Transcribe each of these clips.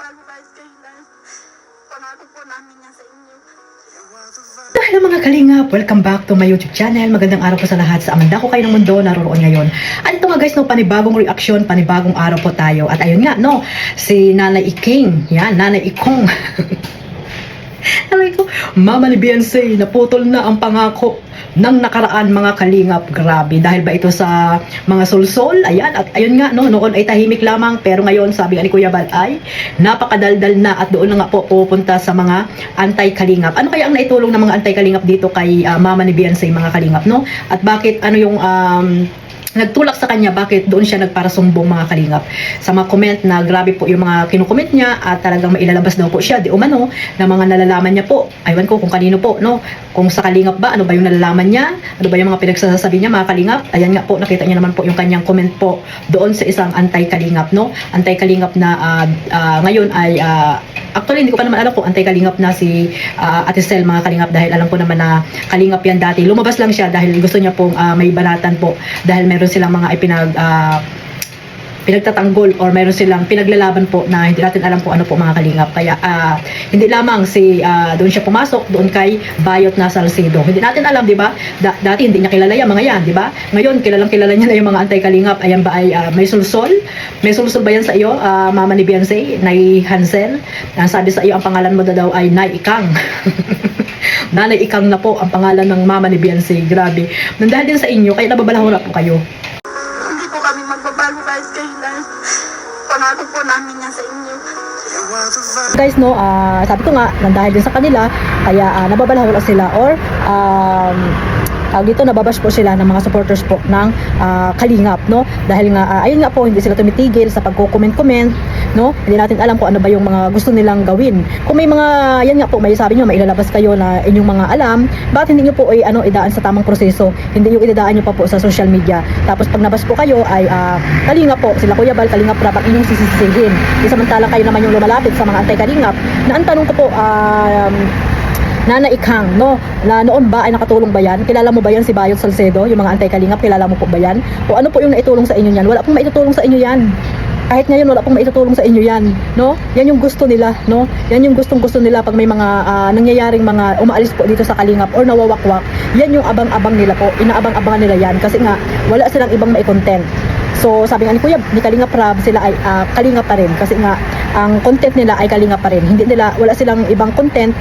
magbabago kahit kailan. Pangako po namin yan sa inyo. Hello mga kalingap! Welcome back to my YouTube channel. Magandang araw po sa lahat. Sa amanda ko kayo ng mundo, naroon ngayon. At ito nga guys, no, panibagong reaction, panibagong araw po tayo. At ayun nga, no, si Nanay Iking, yan, Nanay Ikong. Aray ko, Mama ni Beyonce, naputol na ang pangako ng nakaraan mga kalingap. Grabe, dahil ba ito sa mga sulsol? Ayan, at ayun nga, no, noon ay tahimik lamang, pero ngayon, sabi nga ni Kuya Bal, ay napakadaldal na at doon na nga po pupunta sa mga anti-kalingap. Ano kaya ang naitulong ng mga anti-kalingap dito kay Mama ni Beyonce, mga kalingap, no? At bakit, ano yung nagtulak sa kanya, bakit doon siya nagparasumbong mga kalingap sa mga comment na grabe po yung mga kinukomment niya at talagang mailalabas daw po siya di umano na mga nalalaman niya po. Aywan ko kung kanino po, no, kung sa kalingap ba, ano ba yung nalalaman niya, ano ba yung mga pinagsasabi niya mga kalingap. Ayan nga po, nakita niyo naman po yung kanyang comment po doon sa isang anti-kalingap, no, anti-kalingap na ngayon ay actually hindi ko pa naman alam kung anti-kalingap na si Ate Sel mga kalingap, dahil alam ko naman na kalingap yan dati. Lumabas lang siya dahil gusto niya pong may banatan po, dahil meron silang mga pinagtatanggol or meron silang pinaglalaban po na hindi natin alam po ano po mga kalingap. Kaya hindi lamang si doon siya pumasok doon kay Bayot na Salcedo. Hindi natin alam, di ba? Dati hindi niya kilala yung mga yan, di ba? Ngayon kilalang kilala niya na yung mga anti-kalingap. Ayan ba ay may sulsol? May sulsol ba yan sa iyo, Mama ni Beyonce, Nay Hansel? Sabi sa iyo ang pangalan mo daw ay Nay Ikang. Nanay Ikang na po ang pangalan ng Mama ni Beyonce. Grabe. Nandahal din sa inyo, kaya nababalahura po kayo. Hindi po kami magbabago kahit kailan. Pangako po namin yan sa inyo. Guys, no, sabi ko nga, nandahil din sa kanila, kaya nababalahura sila or dito nababash po sila ng mga supporters po ng kalingap, no, dahil nga ayun nga po, hindi sila tumitigil sa pagko-comment-comment, no, hindi natin alam kung ano ba yung mga gusto nilang gawin. Kung may mga, yan nga po, may sabi nyo, may ilalabas kayo na inyong mga alam, bakit hindi nyo po ay idaan sa tamang proseso, hindi yung idadaan nyo pa po sa social media, tapos pag nabas po kayo ay kalingap po, sila Kuya Bal, kalingap rap ang inyong sisisihin, samantalang kayo naman yung lumalapit sa mga anti-kalingap, na ang tanong ko po, Nanay Ikang, no, na noon ba ay nakatulong ba yan? Kilala mo ba yan si Bayot Salcedo, yung mga anti-kalingap, kilala mo po ba yan? O ano po yung naitulong sa inyo yan? Wala pong maitutulong sa inyo yan. Kahit ngayon wala pong maitutulong sa inyo yan, no? Yan yung gusto nila, no? Yan yung gustong-gusto nila pag may mga nangyayaring mga umaalis po dito sa kalingap or nawawakwak. Yan yung abang-abang nila po, inaabang-abangan nila yan kasi nga wala silang ibang mai-content. So sabi nga ni Kuya, ni Kalingap Rab, sila ay kalingap pa rin kasi nga ang content nila ay kalingap pa rin. Hindi nila, wala silang ibang content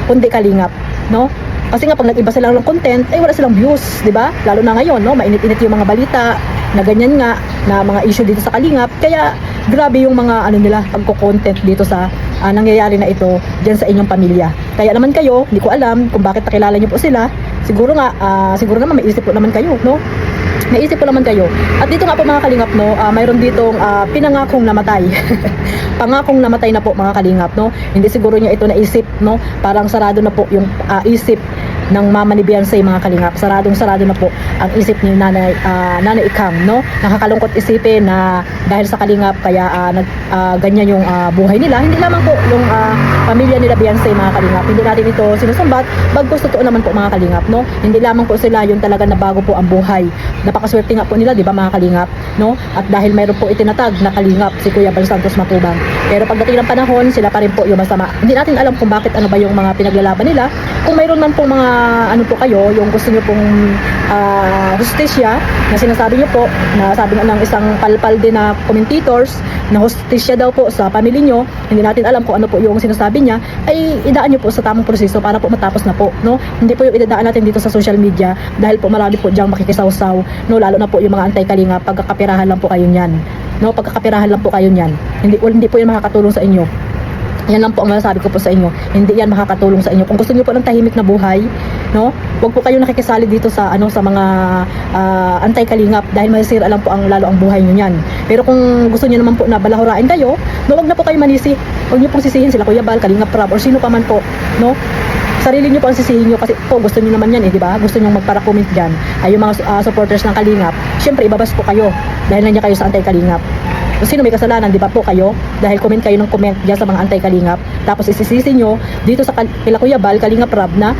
kundi kalingap, no? Kasi nga pag nag-iba sila ng content, ay wala silang views, di ba? Lalo na ngayon, no? Mainit-init yung mga balita na ganyan nga, na mga issue dito sa kalingap. Kaya grabe yung mga ano nila, pagko-content dito sa nangyayari na ito diyan sa inyong pamilya. Kaya naman kayo, hindi ko alam kung bakit nakilala niyo po sila. Siguro nga, siguro naman may isip po naman kayo, no? Naisip ko naman kayo. At dito nga po mga kalingap, no, mayroon ditong pinangakong namatay. Pangakong namatay na po mga kalingap, no. Hindi siguro niya ito naisip, no. Parang sarado na po yung isip ng Mama ni Beyonce mga kalingap. Sarado na po ang isip ni Nanay Ikang, no. Nakakalungkot isipin na dahil sa kalingap kaya ganyan yung buhay nila. Hindi lamang po yung pamilya nila Beyonce mga kalingap. Hindi natin ito sinusumbat. Bagkus totoo naman po mga kalingap, no. Hindi lamang po sila yung talaga na bago po ang buhay. Napakaswerte nga po nila, di ba mga kalingap, no? At dahil mayroon po itinatag na kalingap si Kuya Bal Santos Matubang. Pero pagdating ng panahon, sila pa rin po yung masama. Hindi natin alam kung bakit ano ba yung mga pinaglalaban nila. Kung mayroon man pong mga ano po kayo, yung gusto niyo pong hustisya na sinasabi niyo po, na sabi nga ng isang palpal din na commentators na hustisya daw po sa pamilya niyo, hindi natin alam kung ano po yung sinasabi niya, ay idaan niyo po sa tamang proseso para po matapos na po, no? Hindi po yung idadaan natin dito sa social media dahil po marami po diyang makikisawsaw, no, lalo na po yung mga anti-kalinga, pagkakapirahan lang po kayo niyan, no, pagkakapirahan lang po kayo niyan, hindi po yan makakatulong sa inyo. Yan lang po ang masasabi ko po sa inyo, hindi yan makakatulong sa inyo. Kung gusto niyo po ng tahimik na buhay, no, wag po kayo nakikisali dito sa sa mga anti-kalingap dahil masisira lang po lalo ang buhay niyo niyan. Pero kung gusto niyo naman po na balahurain kayo, no, wag na po kayo manisi. Wag niyo pong sisihin sila Kuya Bal, Kalingap Rab, or sino pa man po, no. Sarili niyo po ang sisihin niyo kasi po gusto niyo naman yan, di ba? Gusto niyo magpara-comment diyan. Ay yung mga supporters ng Kalingap, syempre ibabas po kayo dahil nandiyan kayo sa anti-kalingap. Kung sino may kasalanan, di ba po kayo? Dahil comment kayo ng comment diyan sa mga anti-kalingap. Tapos isisisi nyo dito sa kila Kuya Bal, Kalingap Rab na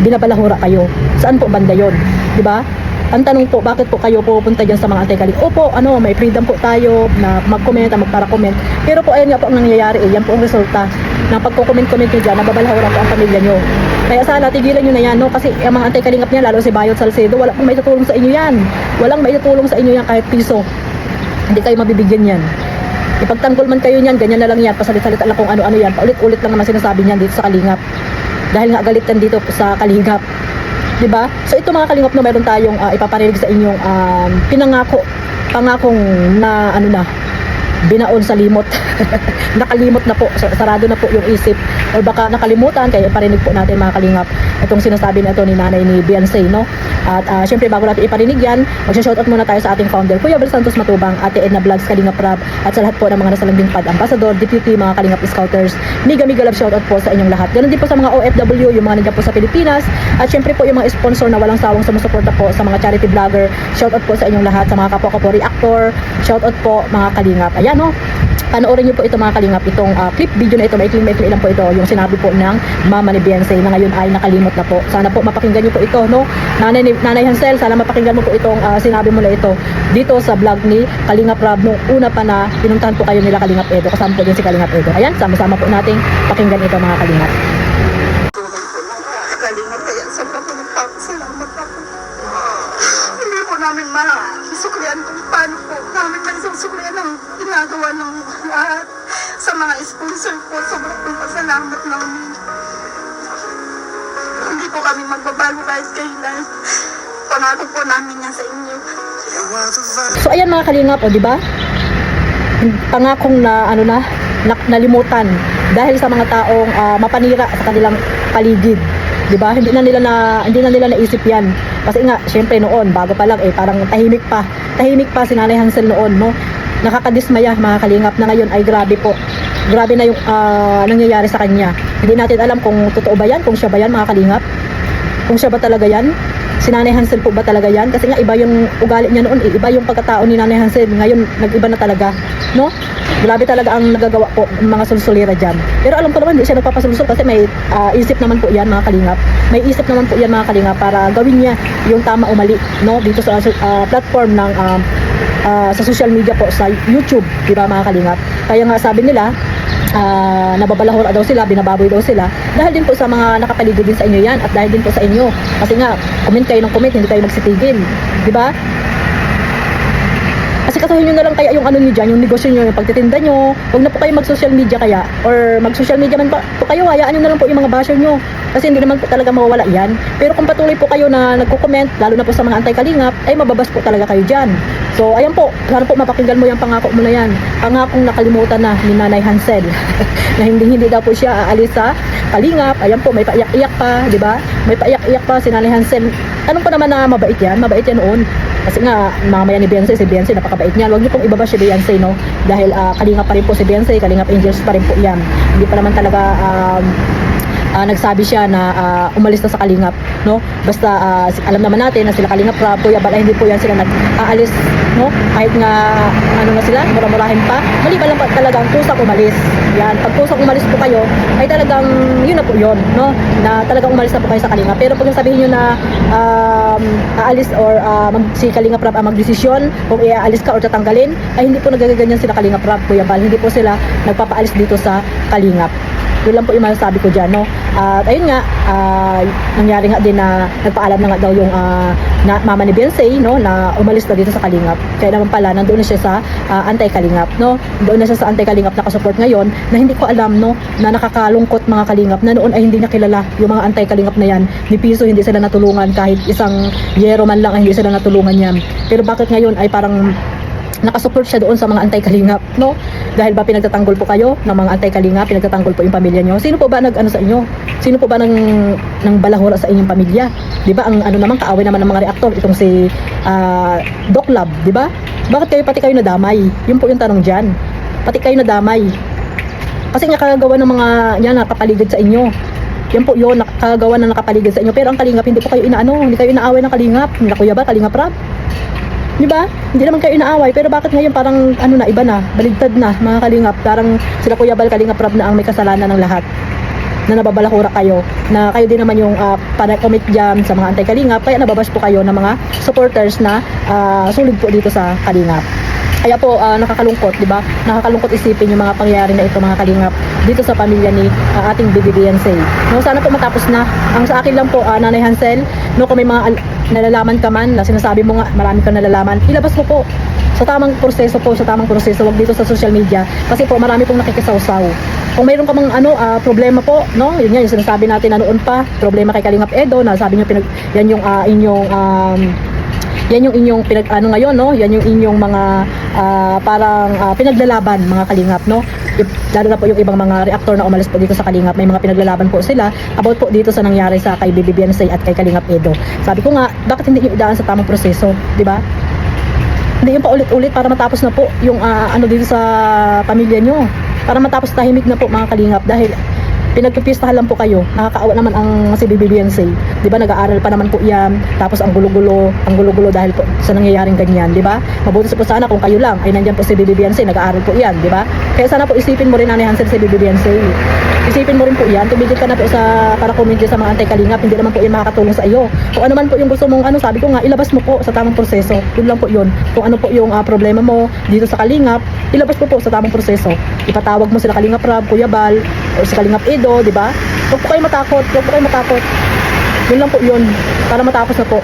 binabalahura kayo. Saan po banda yon? Di ba? Ang tanong po, bakit po kayo pupunta dyan sa mga anti-kalingap? Opo, may freedom po tayo na mag-comment, magpara-comment. Pero po, ayun nga po ang nangyayari yan po ang resulta ng pagko-comment-comment nyo dyan, nababalhawan po ang pamilya nyo. Kaya sana, tigilan nyo na yan, no? Kasi ang mga anti-kalingap niya, lalo si Bayot Salcedo, wala pong maitutulong sa inyo yan. Walang maitutulong sa inyo yan kahit piso. Hindi kayo mabibigyan yan. Ipagtanggol man kayo niyan, ganyan na lang yan, pasalit-salita lang kung ano-ano yan, paulit-ulit lang naman sinasabi niyan dito sa Kalingap. Dahil nga galit yan dito sa Kalingap. Diba? So ito mga Kalingap, no, meron tayong ipaparinig sa inyong pangakong na binaon sa limot. Nakalimot na po, sarado na po yung isip, or baka nakalimutan, kaya iparinig po natin mga Kalingap itong sinasabi na ito ni nanay ni Beyonce, no? At syempre bago natin iparinig yan, magsha-shoutout muna tayo sa ating founder, Kuya Bel Santos Matubang, Ate Edna Vlogs, Kalingap Rab, at sa lahat po ng mga nasa Landing Pad Ambassador, Deputy, mga Kalingap Scouters, Miga love shoutout po sa inyong lahat. Ganun din po sa mga OFW, yung mga nandiyan po sa Pilipinas, at syempre po yung mga sponsor na walang sawang sumusuporta po sa mga charity vlogger, shoutout po sa inyong lahat, sa mga kapwa-kapwa reactor, shoutout po mga Kalingap. Ayan, no? Panoorin niyo po ito mga Kalingap, itong clip video na ito, maikling lang po ito, yung sinabi po ng mama ni Beyonce na ngayon ay nakalimot na po. Sana po mapakinggan niyo po ito, no? Nanay Hansel, sana mapakinggan mo po itong sinabi mo na ito dito sa vlog ni Kalingap Rab nung una pa na pinuntahan po kayo nila Kalingap Edo, kasama po din si Kalingap Edo. Ayan, sama-sama po nating pakinggan ito mga Kalingap. Tulong po ng Kalingap, kaya sobrang po nagpapasalamat ako. Hindi po namin maisuklian kung paano po namin maisuklian ang ginagawa ng lahat. Sa mga sponsor po, sobrang po pasalamat namin. Hindi po kami magbabago guys, kailan. Pangako po namin yan sa inyo. So ayan mga Kalingap, di ba? Pangakong nalimutan dahil sa mga taong mapanira sa kanilang paligid. 'Di ba? Hindi na nila naisip 'yan. Kasi nga, syempre noon, bago pa lang parang tahimik pa si Nanay Hansel noon, no? Nakakadismaya mga Kalingap na ngayon ay grabe po. Grabe na yung nangyayari sa kanya. Hindi natin alam kung totoo ba 'yan, kung siya ba 'yan mga Kalingap. Kung siya ba talaga 'yan? Si Nanay Hansel po ba talaga 'yan? Kasi nga iba yung ugali niya noon, iba yung pagkatao ni Nanay Hansel. Ngayon nag-iba na talaga, no? Grabe talaga ang nagagawa po ng mga sulsulira dyan. Pero alam ko naman, hindi siya nagpapasulsul kasi may isip naman po yan mga Kalingap. May isip naman po yan mga Kalingap para gawin niya yung tama o mali, no? Dito sa platform ng sa social media po, sa YouTube, di ba mga Kalingap? Kaya nga sabi nila, nababalahura daw sila, binababoy daw sila, dahil din po sa mga nakapaligid din sa inyo yan, at dahil din po sa inyo. Kasi nga, comment kayo ng comment, hindi kayo magsitigil, di ba? Kasi kasuhin nyo na lang kaya yung nyo dyan, yung negosyo nyo, yung pagtitinda nyo. Huwag na po kayo mag-social media kaya, or mag-social media man po kayo, hayaan nyo na lang po yung mga basher nyo. Kasi hindi naman po talaga mawawala yan. Pero kung patuloy po kayo na nagko-comment, lalo na po sa mga anti-Kalingap, ay mababas po talaga kayo dyan. So, ayan po, sana po mapakinggan mo yung pangako mo na yan. Pangakong nakalimutan na ni Nanay Hansel. Na hindi daw po siya aalis sa Kalingap. Ayan po, may paiyak-iyak pa, di ba? May paiyak-iyak pa si Nanay Hansel. Tanong ko naman na mabait yan noon. Kasi nga, mamaya ni Beyonce, si Beyonce, napakabait niyan. Huwag niyo pong ibaba si Beyonce, no? Dahil Kalingap pa rin po si Beyonce, Kalingap Angels pa rin po yan. Hindi pa naman talaga nagsabi siya na umalis na sa Kalingap, no? Basta alam naman natin na sila Kalingap Rab, Kuya Bal, hindi po yan sila nag-aalis, no? Kahit nga na sila, mura-murahin pa. Mali ba lang pa talaga ang kusang umalis. Yan, pag kusang umalis po kayo, ay talagang yun na po yun, no? Na talagang umalis na po kayo sa Kalingap. Pero pag sabihin nyo na aalis or si Kalingap Rab ang magdesisyon kung iaalis ka or tatanggalin, ay hindi po nagaganyan sila Kalingap Rab, Kuya Bal. Hindi po sila nagpapaalis dito sa Kalingap. Yun lang po yung masasabi ko dyan, no? At ayun nga, nangyari nga din na nagpaalam na nga daw yung mama ni Beyonce, no? Na umalis na dito sa Kalingap. Kaya naman pala, nandoon na siya sa anti-Kalingap, no? Doon na siya sa anti-Kalingap nakasupport ngayon, na hindi ko alam, no? Na nakakalungkot mga Kalingap, na noon ay hindi nakilala yung mga anti-Kalingap na yan. Ni piso hindi sila natulungan, kahit isang yero man lang ay hindi sila natulungan yan. Pero bakit ngayon ay parang nakasupport siya doon sa mga anti-Kalingap, no? Dahil ba pinagtatanggol po kayo ng mga anti-Kalingap, pinagtatanggol po yung pamilya nyo? Sino po ba nag-ano sa inyo? Sino po ba nang balahura sa inyong pamilya? 'Di ba? Ang naman kaaway naman ng mga reactor itong si Doc Lab, 'di ba? Bakit pati kayo nadamay? Yun po yung tanong diyan. Pati kayo nadamay. Kasi nga kagagawa ng mga yan nakapaligid sa inyo. Yan po yun, nakagawa na nakapaligid sa inyo. Pero ang Kalingap, hindi po kayo hindi kayo inaaway ng Kalingap. Hindi na Kuya ba, Kalingap Rab? Di ba? Hindi naman kayo inaaway, pero bakit ngayon parang iba na, baligtad na mga Kalingap. Parang sila Kuya Bal, Kalingap Rab na ang may kasalanan ng lahat. na nababalahura kayo, na kayo din naman yung para-commit dyan sa mga anti-Kalingap, kaya nababash po kayo ng mga supporters na sulit po dito sa Kalingap. Kaya po nakakalungkot, di ba? Nakakalungkot isipin yung mga pangyayari na ito, mga Kalingap, dito sa pamilya ni ating BBBN Say. No, sana po matapos na. Ang sa akin lang po, Nanay Hansel, no, kung may mga nalalaman ka man, na sinasabi mo nga, marami kang nalalaman, ilabas mo po sa tamang proseso po, sa tamang proseso, wag dito sa social media, kasi po marami pong nakikisawsaw. Kung mayroon ka mang problema po, no, yun nga yung sinasabi natin na noon pa, problema kay Kalingap Edo, na sabi niyo yan yung yan yung inyong ngayon, no? Yan yung inyong mga parang pinaglalaban, mga Kalingap, no? Lalo na po yung ibang mga reactor na umalis po dito sa Kalingap, may mga pinaglalaban po sila about po dito sa nangyari sa kay BBBN Say at kay Kalingap Edo. Sabi ko nga, bakit hindi niyo idaan sa tamang proseso, di ba? Hindi yung paulit-ulit para matapos na po yung dito sa pamilya nyo, para matapos tahimik na po, mga Kalingap, dahil pinagpipistahan lang po kayo. Nakakaawa naman ang si BBBN Say, di ba? Nag-aaral pa naman po yan, tapos ang gulo-gulo dahil po sa nangyayaring ganyan, di ba? Mabuti po sana kung kayo lang ay nandiyan po si BBBN Say, nag-aaral po yan, di ba? Kaya sana po isipin mo rin, Nanay Hansel, si BBBN Say, isipin mo rin po yan, tumigil ka na po sa para comment sa mga anti-Kalingap, hindi naman po yan makakatulong sa iyo. Kung ano man po yung gusto mong sabi ko nga, ilabas mo po sa tamang proseso, yun lang po yun. Kung ano po yung problema mo dito sa Kalingap, ilabas mo po sa tamang proseso. Ipatawag mo sila Kalingap Rab, Kuya Bal, o si Kalingap Edo, di ba? Huwag po kayo matakot, yun lang po yun, para matapos na po.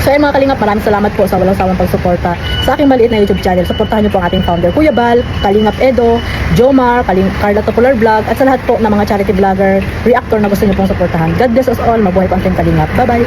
So ayun, mga Kalingap, maraming salamat po sa walang sawang pagsuporta sa aking maliit na YouTube channel. Suportahan niyo po ang ating founder, Kuya Bal, Kalingap Edo, Jomar, Carla Topolar Vlog, at sa lahat po ng mga charity vlogger, reactor na gusto niyo pong suportahan. God bless us all, mabuhay po ang ating Kalingap. Bye bye.